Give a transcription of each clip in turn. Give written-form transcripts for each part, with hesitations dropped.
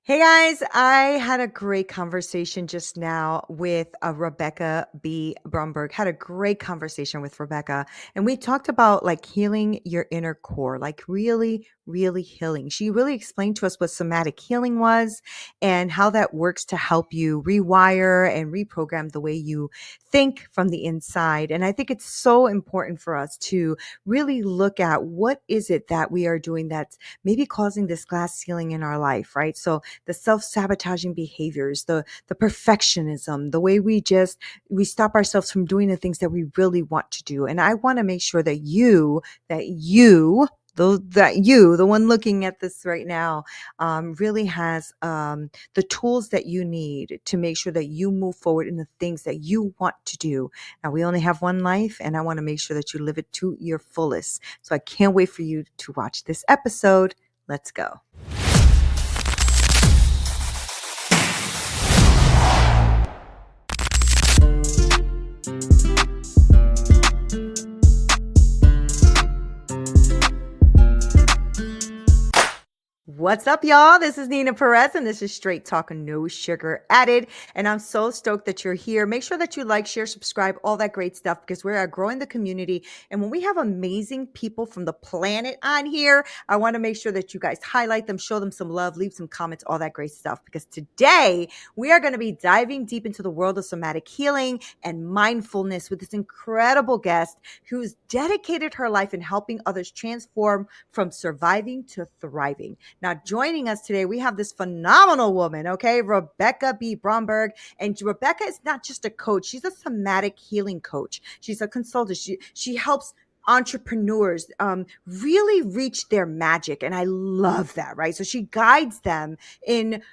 Hey guys, I had a great conversation just now with Rebecca Bee Bromberg. Had a great conversation with Rebecca, and we talked about like healing your inner core, like really, really healing. She really explained to us what somatic healing was and how that works to help you rewire and reprogram the way you think from the inside. And I think it's so important for us to really look at what is it that we are doing that's maybe causing this glass ceiling in our life, right? So the self-sabotaging behaviors, the perfectionism, the way we stop ourselves from doing the things that we really want to do. And I want to make sure that you, the one looking at this right now, really has the tools that you need to make sure that you move forward in the things that you want to do. Now, we only have one life, and I want to make sure that you live it to your fullest. So I can't wait for you to watch this episode. Let's go. What's up, y'all? This is Neena Perez, and this is Straight Talk, No Sugar Added. And I'm so stoked that you're here. Make sure that you like, share, subscribe, all that great stuff, because we are growing the community. And when we have amazing people from the planet on here, I want to make sure that you guys highlight them, show them some love, leave some comments, all that great stuff. Because today we are going to be diving deep into the world of somatic healing and mindfulness with this incredible guest who's dedicated her life in helping others transform from surviving to thriving. Now, joining us today, we have this phenomenal woman, okay, Rebecca Bee Bromberg. And Rebecca is not just a coach, she's a somatic healing coach. She's a consultant. She helps entrepreneurs really reach their magic. And I love that, right? So she guides them in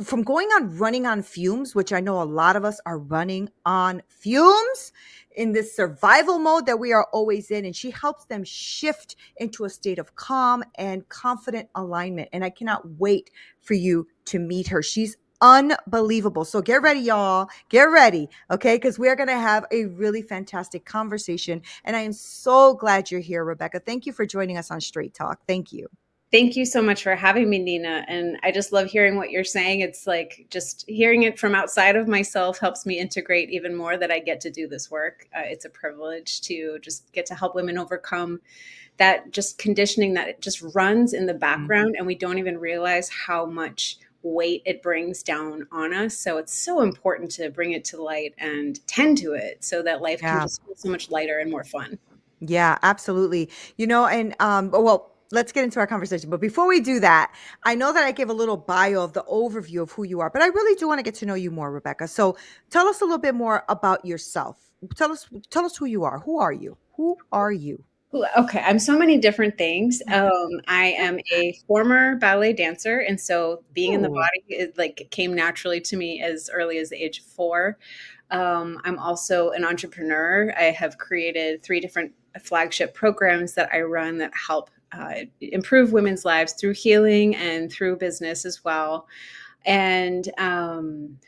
from going on running on fumes, which I know a lot of us are running on fumes in this survival mode that we are always in. And she helps them shift into a state of calm and confident alignment. And I cannot wait for you to meet her. She's unbelievable. So get ready, y'all. Get ready, okay? Because we're going to have a really fantastic conversation. And I am so glad you're here, Rebecca. Thank you for joining us on Straight Talk. Thank you. Thank you so much for having me, Neena. And I just love hearing what you're saying. It's like just hearing it from outside of myself helps me integrate even more that I get to do this work. It's a privilege to just get to help women overcome that just conditioning that it just runs in the background and we don't even realize how much weight it brings down on us. So it's so important to bring it to light and tend to it so that life can Yeah. just feel so much lighter and more fun. Yeah, absolutely. And well, let's get into our conversation. But before we do that, I know that I gave a little bio of the overview of who you are, but I really do want to get to know you more, Rebecca. So tell us a little bit more about yourself. Tell us who you are. Who are you? Who are you? Okay, I'm so many different things. I am a former ballet dancer, and so being in the Ooh. body came naturally to me as early as the age of 4. I'm also an entrepreneur. I have created 3 different flagship programs that I run that help improve women's lives through healing and through business as well. And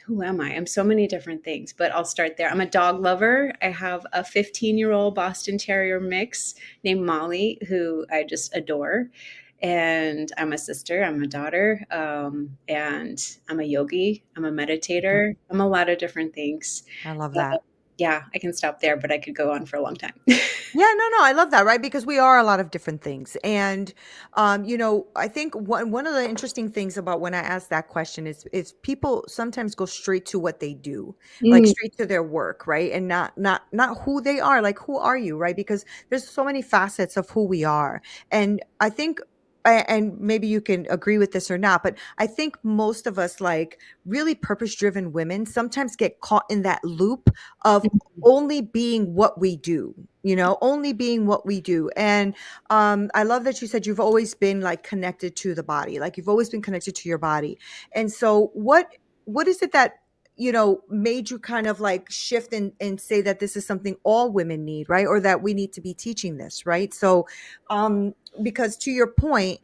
who am I? I'm so many different things, but I'll start there. I'm a dog lover. I have a 15-year-old Boston Terrier mix named Molly, who I just adore. And I'm a sister, I'm a daughter, and I'm a yogi, I'm a meditator, I'm a lot of different things. I love Uh, that. yeah, I can stop there, but I could go on for a long time. Yeah, no, I love that, right? Because we are a lot of different things. And, I think one of the interesting things about when I ask that question is people sometimes go straight to what they do, like Mm, straight to their work, right? And not who they are, like who are you, right? Because there's so many facets of who we are. And I think and maybe you can agree with this or not, but I think most of us, like really purpose driven women, sometimes get caught in that loop of only being what we do, only being what we do. And I love that you said you've always been like connected to the body, like you've always been connected to your body. And so what is it that made you kind of like shift and say that this is something all women need, right? Or that we need to be teaching this, right? So because to your point,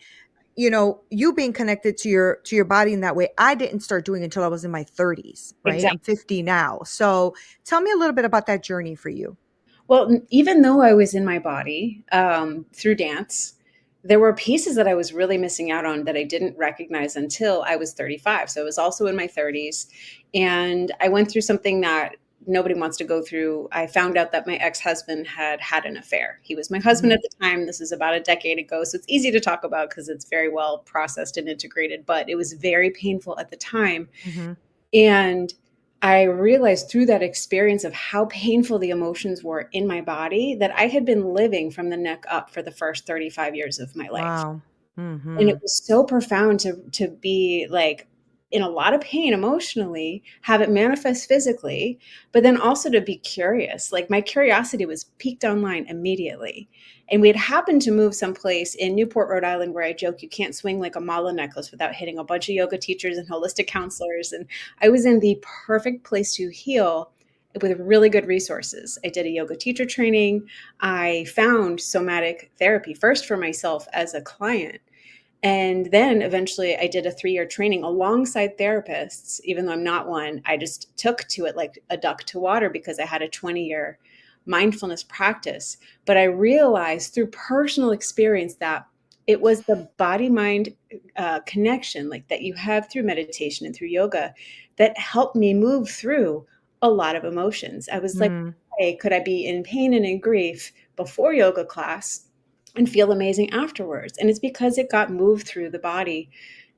you being connected to your body in that way, I didn't start doing until I was in my 30s, right? I'm exactly. 50 now. So tell me a little bit about that journey for you. Well, even though I was in my body through dance, there were pieces that I was really missing out on that I didn't recognize until I was 35. So I was also in my 30s. And I went through something that nobody wants to go through. I found out that my ex-husband had had an affair. He was my husband Mhm. at the time. This is about a decade ago. So it's easy to talk about because it's very well processed and integrated, but it was very painful at the time. Mhm. And I realized through that experience of how painful the emotions were in my body that I had been living from the neck up for the first 35 years of my life. Wow. And it Mhm. was so profound to be like in a lot of pain emotionally, have it manifest physically, but then also to be curious. Like my curiosity was peaked online immediately. And we had happened to move someplace in Newport, Rhode Island, where I joke you can't swing like a mala necklace without hitting a bunch of yoga teachers and holistic counselors. And I was in the perfect place to heal with really good resources. I did a yoga teacher training. I found somatic therapy first for myself as a client, and then eventually I did a 3-year training alongside therapists. Even though I'm not one, I just took to it like a duck to water because I had a 20-year mindfulness practice. But I realized through personal experience that it was the body mind connection, like that you have through meditation and through yoga, that helped me move through a lot of emotions. I was like, Mm. hey, could I be in pain and in grief before yoga class and feel amazing afterwards? And it's because it got moved through the body.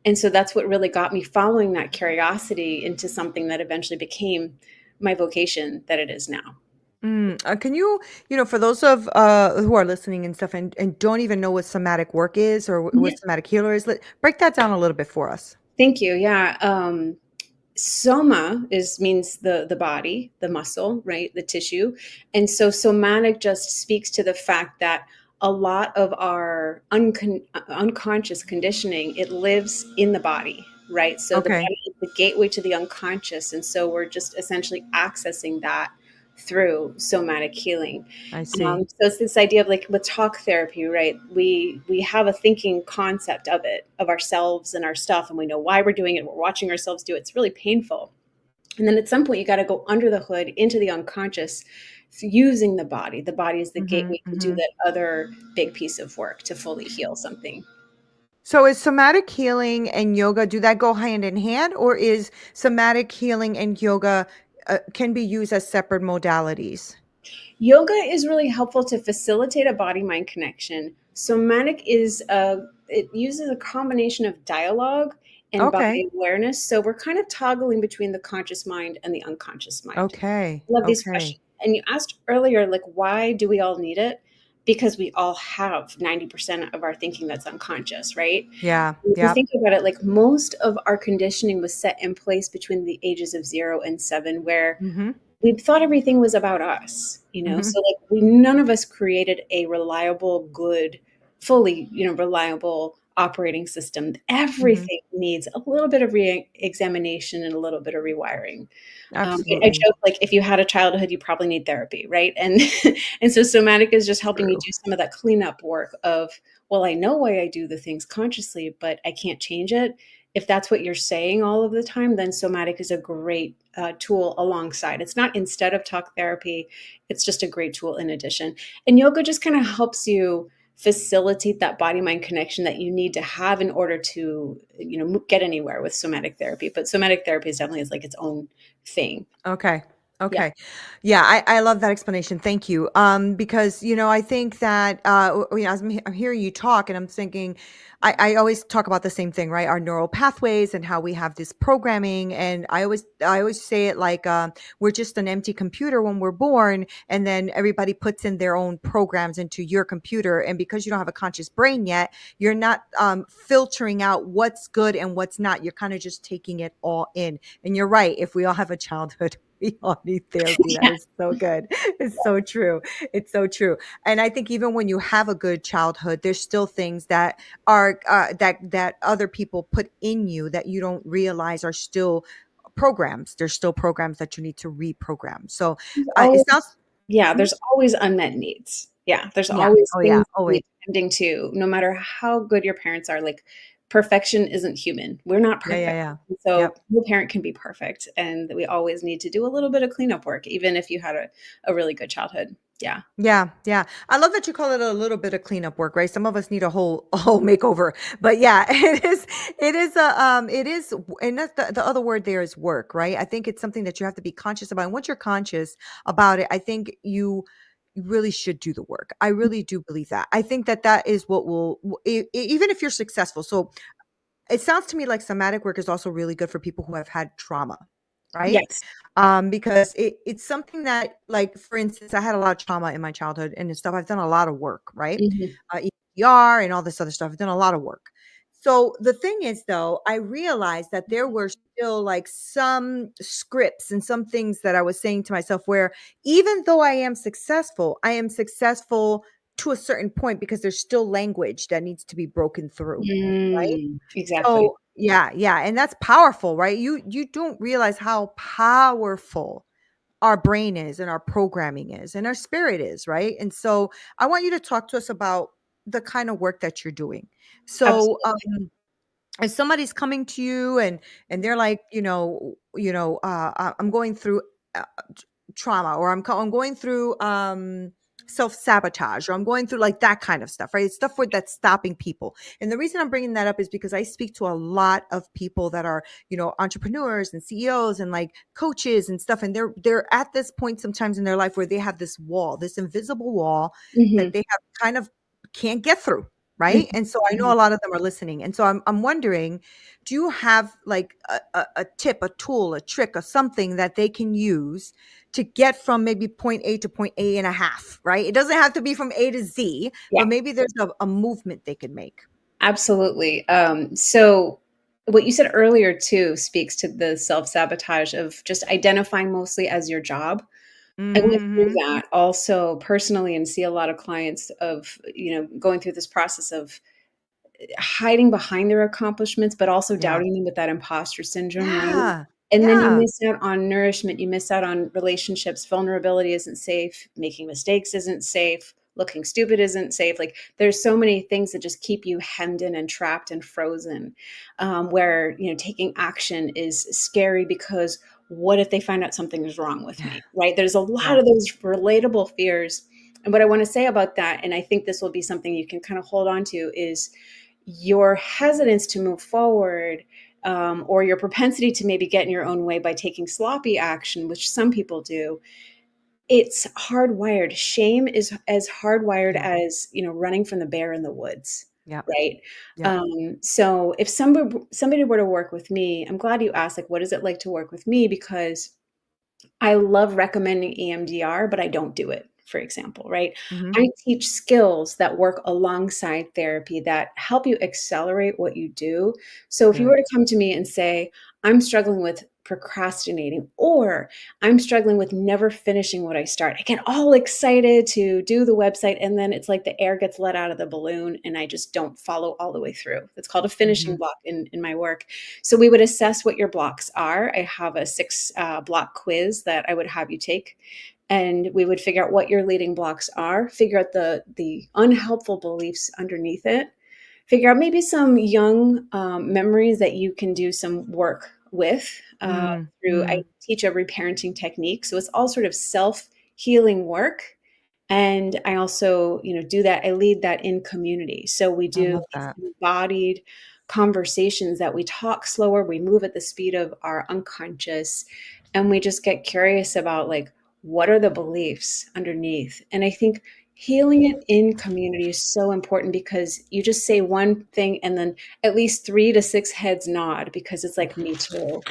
And so that's what really got me following that curiosity into something that eventually became my vocation that it is now. Can you, for those of who are listening and stuff and don't even know what somatic work is or what Mhm. somatic healer is, break that down a little bit for us. Thank you. Yeah. Soma is means the body, the muscle, right? The tissue. And so somatic just speaks to the fact that a lot of our unconscious conditioning, it lives in the body, right? So the Okay, body is the gateway to the unconscious. And so we're just essentially accessing that through somatic healing. I see. So it's this idea of like with talk therapy, right? We have a thinking concept of it, of ourselves and our stuff, and we know why we're doing it. We're watching ourselves do it. It's really painful. And then at some point, you got to go under the hood into the unconscious using the body. The body is the Hmm. gateway to do Hmm. that other big piece of work to fully heal something. So is somatic healing and yoga, do that go hand in hand, or is somatic healing and yoga can be used as separate modalities? Yoga is really helpful to facilitate a body mind connection. Somatic is it uses a combination of dialogue and Okay. body awareness. So we're kind of toggling between the conscious mind and the unconscious mind. Okay. Love these Okay. questions. And you asked earlier, like, why do we all need it? Because we all have 90% of our thinking that's unconscious, right? Yeah. If you Yep. think about it, like most of our conditioning was set in place between the ages of 0 and 7, where Hmm. we thought everything was about us, you know? Hmm. So like we none of us created a reliable, good, fully, reliable operating system. Hmm. Everything needs a little bit of re-examination and a little bit of rewiring. I Absolutely. joke like if you had a childhood, you probably need therapy, right? And and so somatic is just helping you True. do some of that cleanup work of, well, I know why I do the things consciously, but I can't change it. If that's what you're saying all of the time, then somatic is a great tool alongside. It's not instead of talk therapy, it's just a great tool in addition. And yoga just kind of helps you facilitate that body mind connection that you need to have in order to get anywhere with somatic therapy. But somatic therapy is definitely is like its own thing. Okay. Yeah. Okay. Yeah, I love that explanation. Thank you. Because I think that as I'm hearing you talk, and I'm thinking, I always talk about the same thing, right? Our neural pathways and how we have this programming, and I always say it like we're just an empty computer when we're born, and then everybody puts in their own programs into your computer, and because you don't have a conscious brain yet, you're not filtering out what's good and what's not. You're kind of just taking it all in. And you're right. If we all have a childhood, we all need therapy. That Yeah. is so good. It's so true. It's so true. And I think even when you have a good childhood, there's still things that are that other people put in you that you don't realize are still programs. There's still programs that you need to reprogram. So There's it sounds. always yeah, Mhm. there's always unmet needs. Yeah, there's Yeah. always Oh yeah. things that Always. need tending to, no matter how good your parents are. Like, perfection isn't human. We're not Yeah. Yeah. perfect. Yeah. And so Yep. no parent can be perfect, and we always need to do a little bit of cleanup work, even if you had a really good childhood. Yeah. Yeah, yeah. I love that you call it a little bit of cleanup work, right? Some of us need a whole makeover. But yeah, it is, and that's the other word there is work, right? I think it's something that you have to be conscious about. And once you're conscious about it, I think you really should do the work. I really do believe that. I think that that is what even if you're successful. So it sounds to me like somatic work is also really good for people who have had trauma, right? Yes. Because it's something that, like, for instance, I had a lot of trauma in my childhood and stuff. I've done a lot of work, right? Hmm. ER and all this other stuff. I've done a lot of work. So the thing is, though, I realized that there were still like some scripts and some things that I was saying to myself where even though I am successful to a certain point because there's still language that needs to be broken through, right? Exactly. So, yeah, yeah, and that's powerful, right? You don't realize how powerful our brain is and our programming is and our spirit is, right? And so I want you to talk to us about the kind of work that you're doing. So, Absolutely. if somebody's coming to you and they're like, I'm going through uh, trauma, or I'm going through self-sabotage, or I'm going through like that kind of stuff, right? It's stuff where that's stopping people. And the reason I'm bringing that up is because I speak to a lot of people that are, entrepreneurs and CEOs and like coaches and stuff, and they're at this point sometimes in their life where they have this wall, this invisible wall Hmm. that they have kind of can't get through, right? Hmm. And so I know Hmm. a lot of them are listening, and so I'm wondering, do you have like a tip, a tool, a trick, or something that they can use to get from maybe point A to point A and a half, right? It doesn't have to be from A to Z, Yeah. but maybe there's a movement they can make. Absolutely. So what you said earlier too speaks to the self-sabotage of just identifying mostly as your job. I went through Mhm, that also personally and see a lot of clients of, going through this process of hiding behind their accomplishments, but also yeah. doubting them with that imposter syndrome, right? Yeah. And then you Yeah. miss out on nourishment, you miss out on relationships, vulnerability isn't safe, making mistakes isn't safe, looking stupid isn't safe. Like there's so many things that just keep you hemmed in and trapped and frozen, where taking action is scary because what if they find out something is wrong with Yeah. me, right? There's a lot Yeah. of those relatable fears. And what I want to say about that, and I think this will be something you can kind of hold on to, is your hesitance to move forward, or your propensity to maybe get in your own way by taking sloppy action, which some people do, it's hardwired. Shame is as hardwired Yeah. as running from the bear in the woods, Yeah. right? Yeah. So if somebody were to work with me, I'm glad you asked, like, what is it like to work with me? Because I love recommending EMDR, but I don't do it, for example, right? Mhm. I teach skills that work alongside therapy that help you accelerate what you do. So if you Good. were to come to me and say, I'm struggling with procrastinating, or I'm struggling with never finishing what I start, I get all excited to do the website. And then it's like the air gets let out of the balloon and I just don't follow all the way through. It's called a finishing Mhm. block in my work. So we would assess what your blocks are. I have a 6 block quiz that I would have you take, and we would figure out what your leading blocks are, figure out the unhelpful beliefs underneath it, figure out maybe some young memories that you can do some work with. Mm. Through I Mm. teach a reparenting technique, so it's all sort of self healing work. And I also, do that. I lead that in community. So we I do love these that. embodied conversations that we talk slower, we move at the speed of our unconscious, and we just get curious about like, what are the beliefs underneath? And I think healing it in community is so important because you just say one thing and then at least 3 to 6 heads nod because it's like, me too.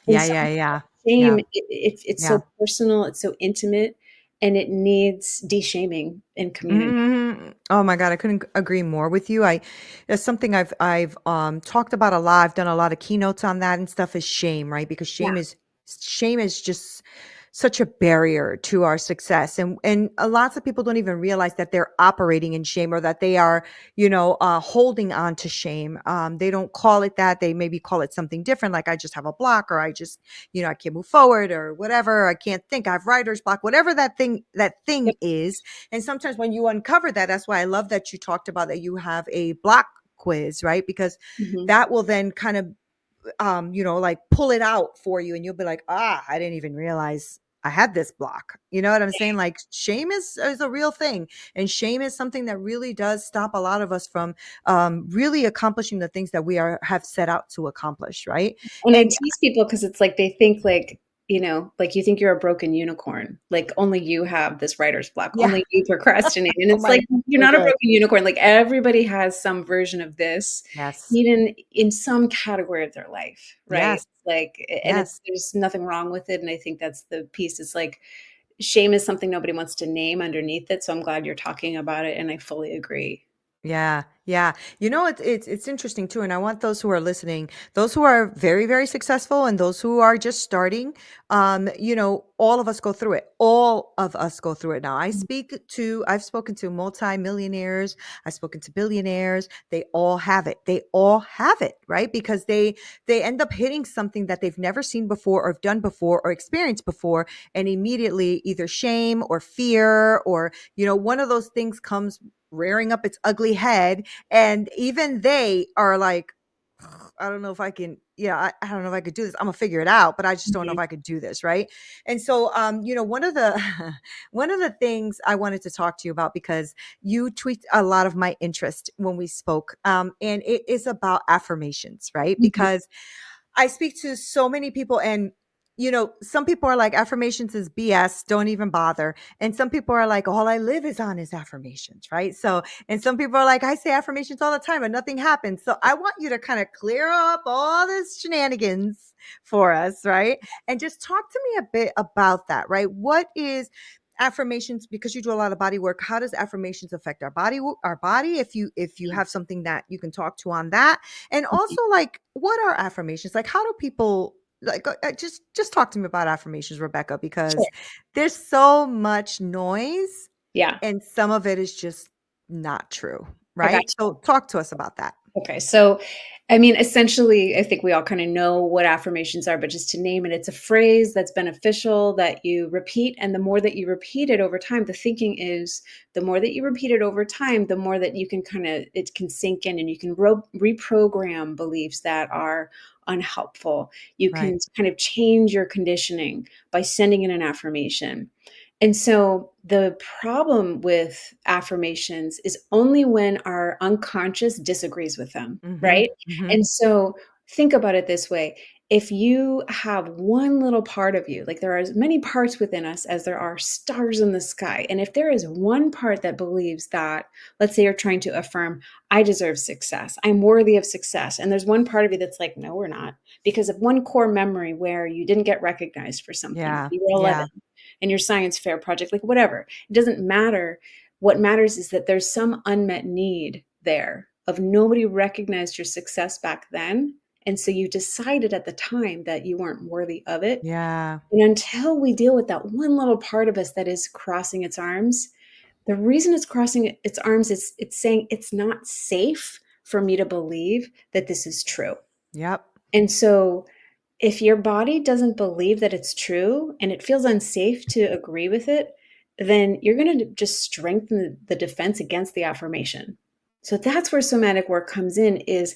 And Yeah, so yeah, yeah. Yeah. shame, it's Yeah. so personal, it's so intimate, and it needs de-shaming in community. Mhm. Oh my God, I couldn't agree more with you. It's something I've talked about a lot. I've done a lot of keynotes on that and stuff, is shame, right? Because Yeah. shame is just such a barrier to our success. And lots of people don't even realize that they're operating in shame, or that they are, holding on to shame. They don't call it that. They maybe call it something different, like I just have a block, or I just, I can't move forward, or whatever. I can't think. I have writer's block, whatever that thing Yep. is. And sometimes when you uncover that, that's why I love that you talked about that you have a block quiz, right? Because Mhm. that will then kind of, like pull it out for you, and you'll be like, I didn't even realize I had this block. You know what I'm saying? Like shame is a real thing. And shame is something that really does stop a lot of us from really accomplishing the things that we have set out to accomplish. Right. And I And tease people because it's like they think like, like you think you're a broken unicorn. Like only you have this writer's block. yeah. Only you procrastinate. And Oh it's my, like you're so not a good. broken unicorn. Like everybody has some version of this, Yes. even in some category of their life, right? Yes. Like, and it's Yes. there's nothing wrong with it. And I think that's the piece. It's like shame is something nobody wants to name underneath it. So I'm glad you're talking about it. And I fully agree. Yeah, yeah. You know, it's interesting too, and I want those who are listening, those who are very, very successful, and those who are just starting. All of us go through it. All of us go through it. Now, I've spoken to multimillionaires. I've spoken to billionaires. They all have it. They all have it, right? Because they end up hitting something that they've never seen before, or done before, or experienced before, and immediately either shame or fear, or one of those things comes rearing up its ugly head, and even they are like, I don't know if I can, I don't know if I could do this. I'm gonna figure it out, but I just don't know Mhm. if I could do this, right? And so one of the one of the things I wanted to talk to you about, because you tweaked a lot of my interest when we spoke, and it is about affirmations, right? Mhm. Because I speak to so many people, and some people are like, affirmations is BS, don't even bother. And some people are like, all I live is on is affirmations, right? So, and some people are like, I say affirmations all the time and nothing happens. So I want you to kind of clear up all this shenanigans for us, right? And just talk to me a bit about that, right? What is affirmations? Because you do a lot of body work, how does affirmations affect our body, if you have something that you can talk to on that? And also, like, what are affirmations? Like, how do people, like, just talk to me about affirmations, Rebecca, Sure. because there's so much noise Yeah. and some of it is just not true, I got right? So talk to us about that. Okay. So, I mean, essentially, I think we all kind of know what affirmations are, but just to name it, it's a phrase that's beneficial that you repeat. And the more that you repeat it over time, the thinking is the more that you repeat it over time, the more that you can it can sink in and you can reprogram beliefs that are unhelpful. You Right. can kind of change your conditioning by sending in an affirmation. And so the problem with affirmations is only when our unconscious disagrees with them, Mm-hmm. right? Mm-hmm. And so think about it this way. If you have one little part of you, like there are as many parts within us as there are stars in the sky. And if there is one part that believes that, let's say you're trying to affirm, I deserve success, I'm worthy of success. And there's one part of you that's like, no, we're not, because of one core memory where you didn't get recognized for something. Yeah. You were 11 Yeah. in your science fair project, like whatever. It doesn't matter. What matters is that there's some unmet need there of nobody recognized your success back then. And so you decided at the time that you weren't worthy of it. Yeah. And until we deal with that one little part of us that is crossing its arms, the reason it's crossing its arms is it's saying it's not safe for me to believe that this is true. Yep. And so if your body doesn't believe that it's true and it feels unsafe to agree with it, then you're going to just strengthen the defense against the affirmation. So that's where somatic work comes in is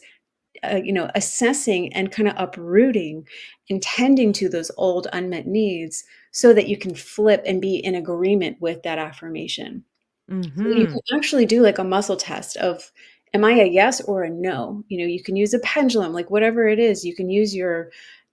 assessing and kind of uprooting and tending to those old unmet needs so that you can flip and be in agreement with that affirmation. So you Mm-hmm. can actually do like a muscle test of, am I a yes or a no? You can use a pendulum, like whatever it is. You can use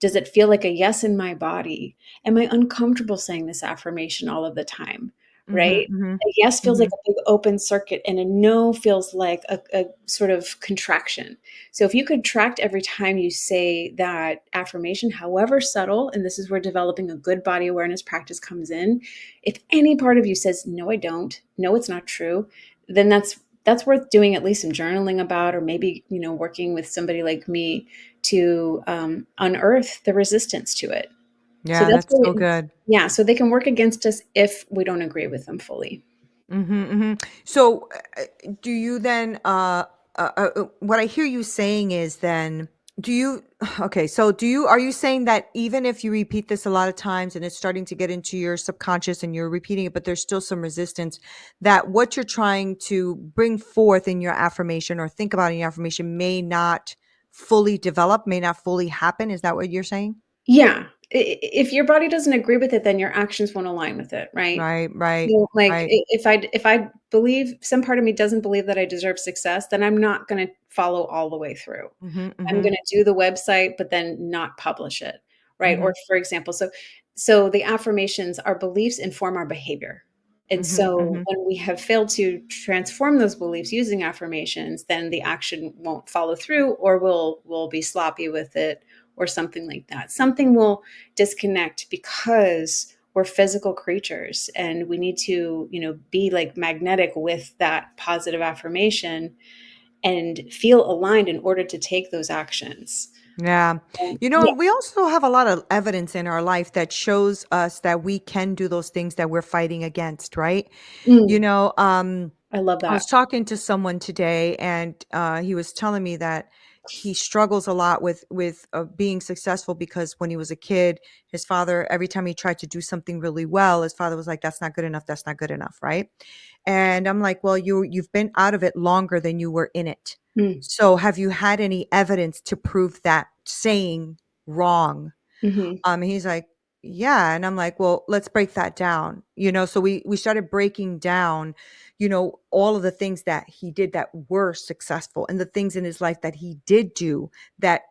does it feel like a yes in my body? Am I uncomfortable saying this affirmation all of the time? Mm-hmm. Right? Mm-hmm. A yes feels like Mm-hmm. a big open circuit, and a no feels like a sort of contraction. So if you contract every time you say that affirmation, however subtle, and this is where developing a good body awareness practice comes in, if any part of you says, no, I don't, no, it's not true, then that's worth doing at least some journaling about, or maybe, working with somebody like me to unearth the resistance to it. So Yeah, that's that's where so good. yeah, so they can work against us if we don't agree with them fully. Mhm, mhm. So, do you then, what I hear you saying is then, do you, okay, so are you saying that even if you repeat this a lot of times and it's starting to get into your subconscious and you're repeating it, but there's still some resistance, that what you're trying to bring forth in your affirmation or think about in your affirmation may not fully develop, may not fully happen? Is that what you're saying? Yeah. If your body doesn't agree with it, then your actions won't align with it, right? Right, right, So, like, right. if I believe some part of me doesn't believe that I deserve success, then I'm not gonna follow all the way through. Mhm, I'm mhm, gonna do the website, but then not publish it, right? Or mhm, for example, so the affirmations, our beliefs inform our behavior. And mhm, so mhm. when we have failed to transform those beliefs using affirmations, then the action won't follow through, or we'll be sloppy with it or something like that. Something will disconnect because we're physical creatures and we need to, be like magnetic with that positive affirmation and feel aligned in order to take those actions. Yeah. Yeah. We also have a lot of evidence in our life that shows us that we can do those things that we're fighting against, right? You Mm, know, I love I that. was talking to someone today, and he was telling me that he struggles a lot with being successful because when he was a kid, his father, every time he tried to do something really well, his father was like, "That's not good enough. That's not good enough." Right? And I'm like, "Well, you've been out of it longer than you were in it. Mm, So have you had any evidence to prove that saying wrong?" mhm. He's like, "Yeah." And I'm like, "Well, let's break that down." So we started breaking down, all of the things that he did that were successful and the things in his life that he did do that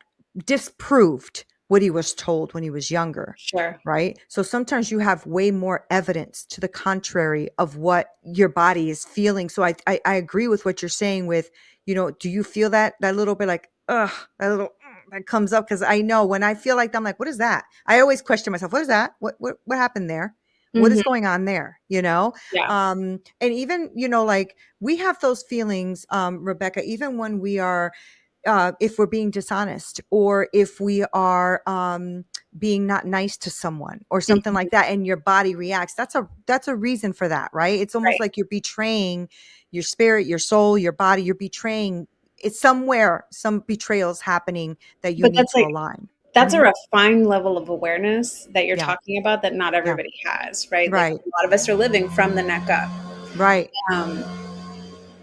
disproved what he was told when he was younger. Sure. Right. So sometimes you have way more evidence to the contrary of what your body is feeling. So I agree with what you're saying with, do you feel that little bit like, ugh, that little that comes up? Because I know when I feel like that, I'm like, what is that? I always question myself, what is that? What happened there? What is Mhm. going on there? Yeah. And even, like we have those feelings, Rebecca, even when we are if we're being dishonest or if we are being not nice to someone or something Mhm. like that, and your body reacts. That's a reason for that, right? It's almost Right. like you're betraying your spirit, your soul, your body. You're betraying. It's somewhere some betrayals happening that you But need that's to like align. that's a Hmm. refined level of awareness that you're Yeah. talking about that not Yeah. everybody has, right? Like, Right. a lot of us are living from the neck up. Right. Um,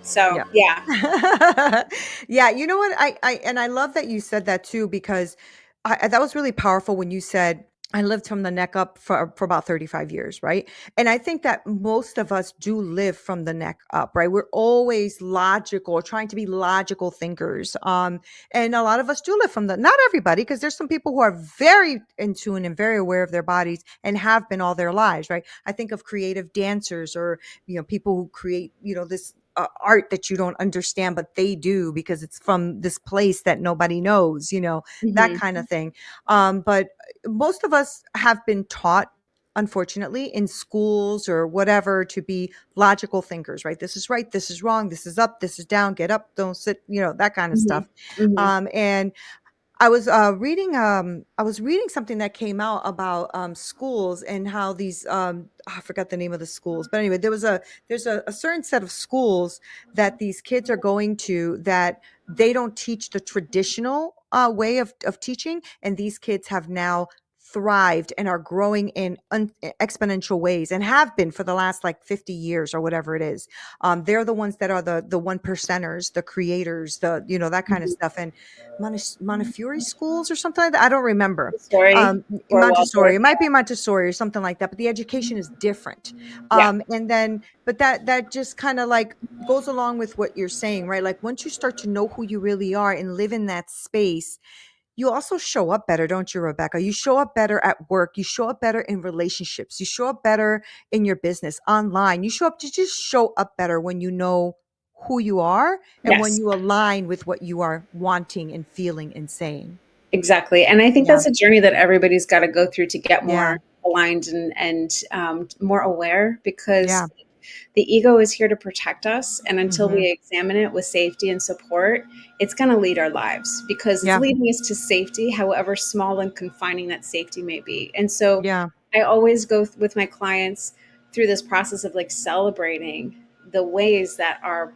so Yeah. yeah. Yeah, you know what? I love that you said that too, because that was really powerful when you said I lived from the neck up for about 35 years, right? And I think that most of us do live from the neck up, right? We're always logical, trying to be logical thinkers. And a lot of us do live from the not everybody, because there's some people who are very in tune and very aware of their bodies and have been all their lives, right? I think of creative dancers or people who create this art that you don't understand, but they do because it's from this place that nobody knows, that Mhm. kind of thing. But most of us have been taught, unfortunately, in schools or whatever, to be logical thinkers, right? This is right, this is wrong, this is up, this is down, get up, don't sit, that kind of Mhm. stuff. Mhm. And I was reading something that came out about schools and how these I forgot the name of the schools, but anyway, there's a certain set of schools that these kids are going to that they don't teach the traditional way of teaching, and these kids have now thrived and are growing in exponential ways and have been for the last like 50 years or whatever it is. They're the ones that are the one percenters, the creators, the that kind of Mhm. stuff. And Montefiore schools or something like that. I don't remember. Story or Montessori. Waldorf. It might be Montessori or something like that, but the education is different. Yeah. And then, but that just kind of like goes along with what you're saying, right? Like once you start to know who you really are and live in that space, you also show up better, don't you, Rebecca? You show up better at work. You show up better in relationships. You show up better in your business, online. You just show up better when you know who you are and when Yes. you align with what you are wanting and feeling and saying. Exactly, and I think Yeah. that's a journey that everybody's gotta go through to get Yeah. more aligned and more aware, Yeah. because the ego is here to protect us, and until Mhm. we examine it with safety and support, it's going to lead our lives because it's Yeah. leading us to safety, however small and confining that safety may be. And so Yeah. I always go with my clients through this process of like celebrating the ways that our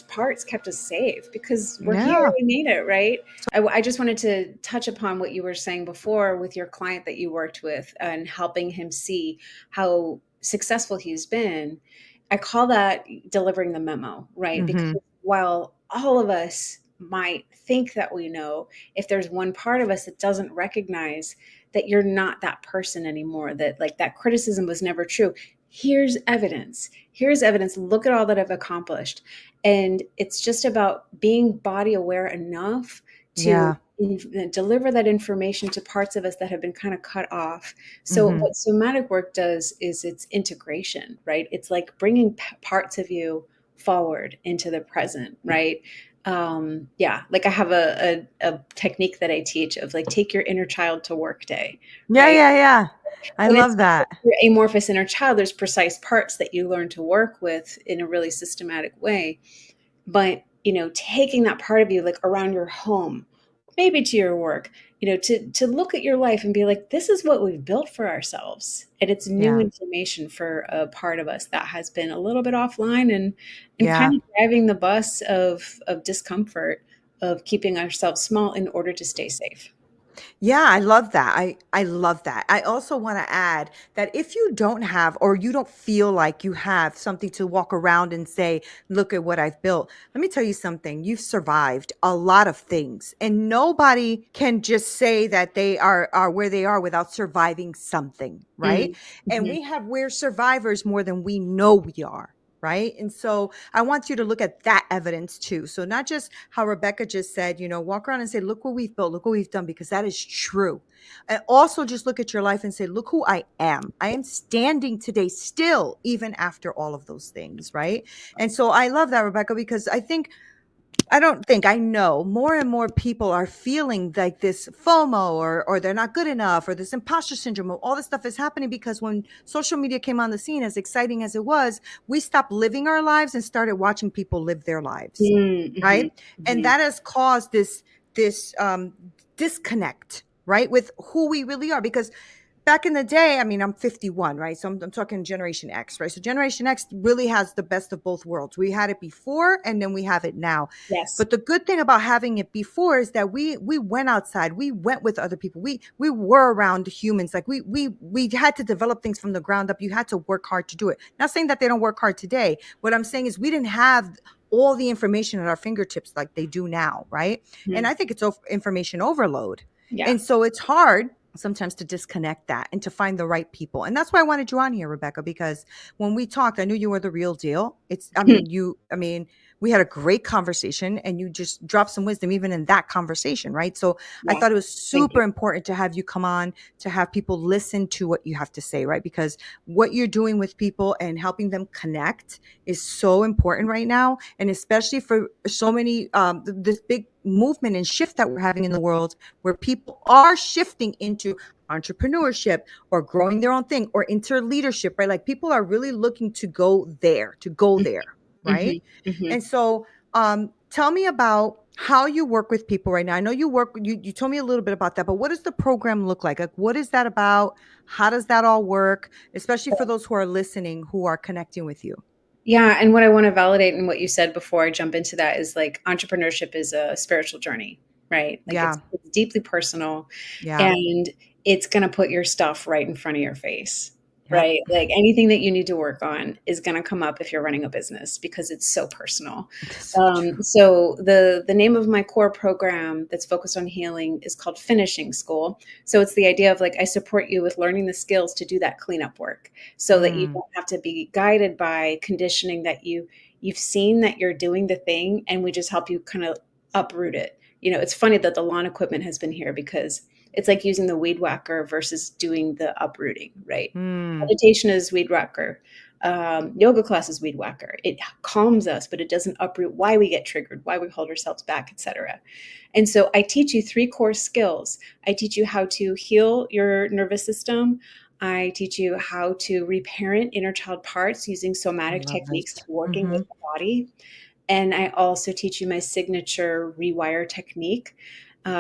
parts kept us safe because we're here, Yeah. we made it, right? I just wanted to touch upon what you were saying before with your client that you worked with and helping him see how successful he's been. I call that delivering the memo, right? Because Mhm. while all of us might think that we know, if there's one part of us that doesn't recognize that you're not that person anymore, that like that criticism was never true. Here's evidence. Here's evidence. Look at all that I've accomplished. And it's just about being body aware enough to Yeah. deliver that information to parts of us that have been kind of cut off. So Hmm. what somatic work does is it's integration, right? It's like bringing parts of you forward into the present, right? Yeah, like I have a technique that I teach of like take your inner child to work day, Yeah, right? yeah, yeah. I And it's love that. your amorphous inner child. There's precise parts that you learn to work with in a really systematic way. But, taking that part of you like around your home, maybe to your work, to look at your life and be like, this is what we've built for ourselves. And it's new Yeah. information for a part of us that has been a little bit offline and Yeah. kind of driving the bus of discomfort of keeping ourselves small in order to stay safe. Yeah, I love that. I love that. I also want to add that if you don't have or you don't feel like you have something to walk around and say, look at what I've built. Let me tell you something. You've survived a lot of things and nobody can just say that they are where they are without surviving something, right? Mm, And mhm. we're survivors more than we know we are. Right. And so I want you to look at that evidence too. So not just how Rebecca just said, walk around and say, look what we've built, look what we've done, because that is true. And also just look at your life and say, look who I am. I am standing today still, even after all of those things. Right. And so I love that, Rebecca, because I know more and more people are feeling like this FOMO or they're not good enough or this imposter syndrome. All this stuff is happening because when social media came on the scene, as exciting as it was, we stopped living our lives and started watching people live their lives. Mm, Right. mhm, And mhm. that has caused this disconnect, right, with who we really are. Because back in the day, I mean, I'm 51, right? So I'm talking Generation X, right? So Generation X really has the best of both worlds. We had it before and then we have it now. Yes. But the good thing about having it before is that we went outside, we went with other people, we were around humans. Like we had to develop things from the ground up. You had to work hard to do it. Not saying that they don't work hard today. What I'm saying is we didn't have all the information at our fingertips like they do now, right? And Mhm. I think it's information overload. Yeah. And so it's hard sometimes to disconnect that and to find the right people. And that's why I wanted you on here, Rebecca, because when we talked, I knew you were the real deal. We had a great conversation and you just dropped some wisdom even in that conversation, right? So I Yeah. thought it was Thank you. super important to have you come on, to have people listen to what you have to say, right? Because what you're doing with people and helping them connect is so important right now. And especially for so many, this big movement and shift that we're having in the world where people are shifting into entrepreneurship or growing their own thing or into leadership, right? Like people are really looking to go there, right? Mhm, mhm. And so tell me about how you work with people right now. I know you told me a little bit about that, but what does the program look like? Like what is that about? How does that all work? Especially for those who are listening, who are connecting with you. Yeah, and what I want to validate in what you said before I jump into that is like entrepreneurship is a spiritual journey, right? Like Yeah. it's deeply personal Yeah. and it's going to put your stuff right in front of your face, Yep. right? Like anything that you need to work on is going to come up if you're running a business because it's so personal. So true. So the name of my core program that's focused on healing is called Finishing School. So it's the idea of like I support you with learning the skills to do that cleanup work so that you Mm, don't have to be guided by conditioning that you've seen that you're doing the thing and we just help you kind of uproot it. It's funny that the lawn equipment has been here because it's like using the weed whacker versus doing the uprooting, right? mm, Meditation is weed whacker. Yoga class is weed whacker. It calms us, but it doesn't uproot why we get triggered, why we hold ourselves back, etc. And so I teach you three core skills. I teach you how to heal your nervous system. I teach you how to reparent inner child parts using I somatic love this. techniques to working Hmm. with the body. And I also teach you my signature rewire technique.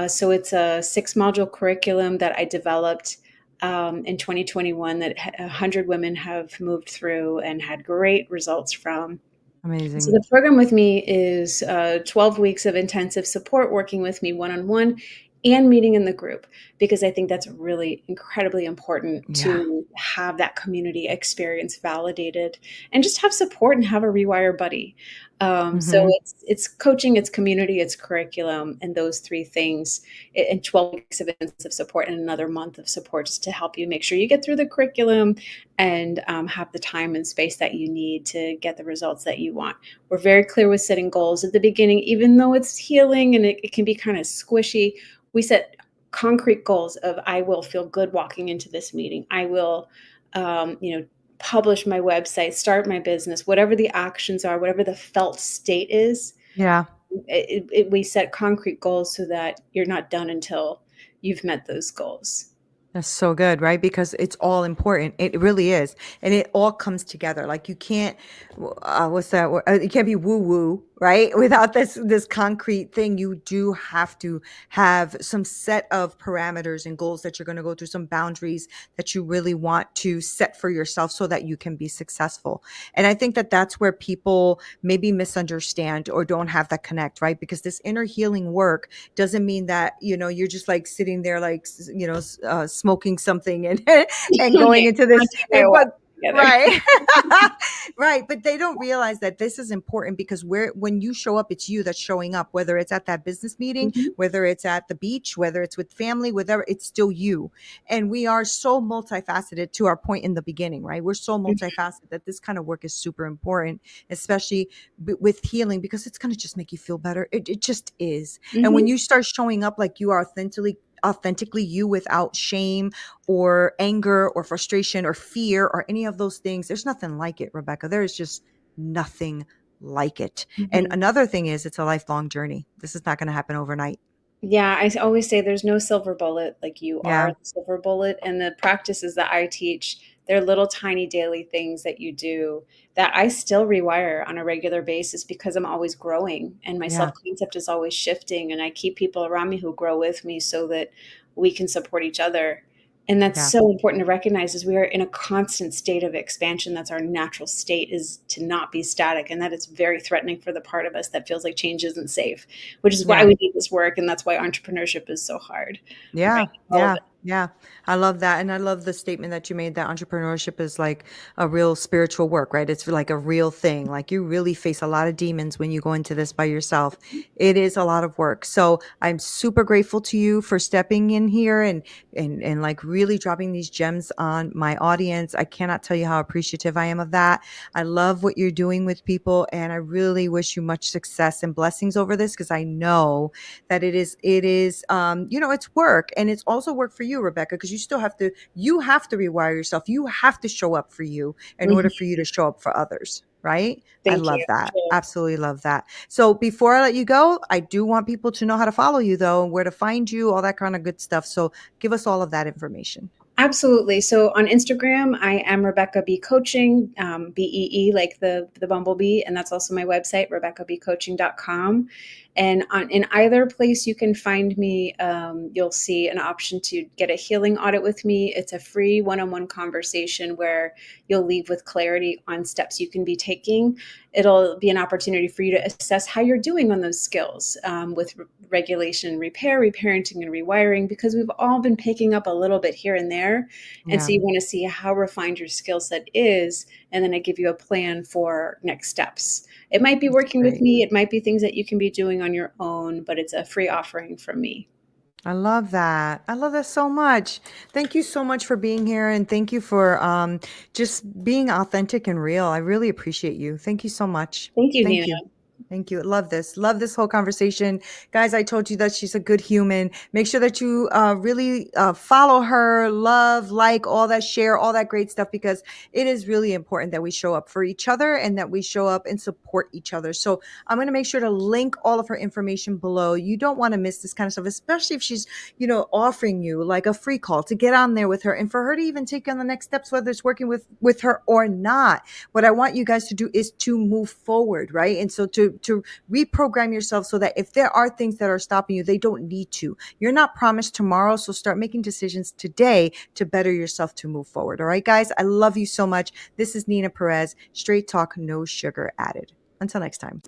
So it's a 6 module curriculum that I developed in 2021 that 100 women have moved through and had great results from. So Amazing. the program with me is 12 weeks of intensive support, working with me one-on-one, and meeting in the group, because I think that's really incredibly important Yeah. to have that community experience validated and just have support and have a rewire buddy. So Hmm. it's coaching, it's community, it's curriculum, and those three things, and 12 weeks of intensive support and another month of support just to help you make sure you get through the curriculum and have the time and space that you need to get the results that you want. We're very clear with setting goals at the beginning, even though it's healing and it can be kind of squishy. We set concrete goals of, I will feel good walking into this meeting. I will, publish my website, start my business, whatever the actions are, whatever the felt state is. Yeah. We set concrete goals so that you're not done until you've met those goals. That's so good, right? Because it's all important. It really is. And it all comes together. Like you can't, what's that word? It can't be woo woo, right? Without this concrete thing. You do have to have some set of parameters and goals that you're going to go through, some boundaries that you really want to set for yourself so that you can be successful. And I think that that's where people maybe misunderstand or don't have that connect, right? Because this inner healing work doesn't mean that, you're just like sitting there, like, smoking something and, and going Okay, into this, hunting my wife but together. right. Right. But they don't realize that this is important because when you show up, it's you that's showing up, whether it's at that business meeting, Mhm. whether it's at the beach, whether it's with family, whether it's still you. And we are so multifaceted to our point in the beginning, right? We're so multifaceted that this kind of work is super important, especially with healing, because it's going to just make you feel better. It just is. And when Mhm. you start showing up like you are authentically you, without shame or anger or frustration or fear or any of those things, there's nothing like it, Rebecca. There is just nothing like it. And Mhm. another thing is, it's a lifelong journey. This is not going to happen overnight. Yeah, always say there's no silver bullet, like you are Yeah. the silver bullet. And the practices that I teach, they're little tiny daily things that you do that I still rewire on a regular basis because I'm always growing and my self Yeah. concept is always shifting. And I keep people around me who grow with me so that we can support each other. And that's Yeah. so important to recognize, is we are in a constant state of expansion. That's our natural state, is to not be static. And that is very threatening for the part of us that feels like change isn't safe, which is why Yeah. we do this work. And that's why entrepreneurship is so hard, Yeah, right? All of yeah, yeah. I love that. And I love the statement that you made that entrepreneurship is like a real spiritual work, right? It's like a real thing. Like you really face a lot of demons when you go into this by yourself. It is a lot of work. So I'm super grateful to you for stepping in here and like really dropping these gems on my audience. I cannot tell you how appreciative I am of that. I love what you're doing with people, and I really wish you much success and blessings over this, because I know that it is it's work, and it's also work for you, Rebecca, because you have to rewire yourself. You have to show up for you in order Mhm. for you to show up for others, right? I Thank love you. that. Sure. Absolutely love that. So before I let you go, I do want people to know how to follow you, though, and where to find you, all that kind of good stuff. So give us all of that information. Absolutely. So on Instagram, I am Rebecca Bee Coaching, BEE, like the bumblebee. And that's also my website, RebeccaBeeCoaching.com. And in either place you can find me, you'll see an option to get a healing audit with me. It's a free one-on-one conversation where you'll leave with clarity on steps you can be taking. It'll be an opportunity for you to assess how you're doing on those skills, with regulation and repair, reparenting and rewiring, because we've all been picking up a little bit here and there. And Yeah, so you want to see how refined your skill set is, and then I give you a plan for next steps. It might be that's working with great. me, it might be things that you can be doing on your own, but it's a free offering from me. I love that. I love that so much. Thank you so much for being here, and thank you for just being authentic and real. I really appreciate you. Thank you so much. Thank you, Thank Nina. you. Thank you. Love this. Love this whole conversation. Guys, I told you that she's a good human. Make sure that you really follow her, love, like, all that, share, all that great stuff, because it is really important that we show up for each other and that we show up and support each other. So I'm going to make sure to link all of her information below. You don't want to miss this kind of stuff, especially if she's, offering you like a free call to get on there with her and for her to even take on the next steps, whether it's working with her or not. What I want you guys to do is to move forward, right? And so to reprogram yourself so that if there are things that are stopping you, they don't need to. You're not promised tomorrow, so start making decisions today to better yourself to move forward. All right, guys, I love you so much. This is Neena Perez, Straight Talk, No Sugar Added. Until next time.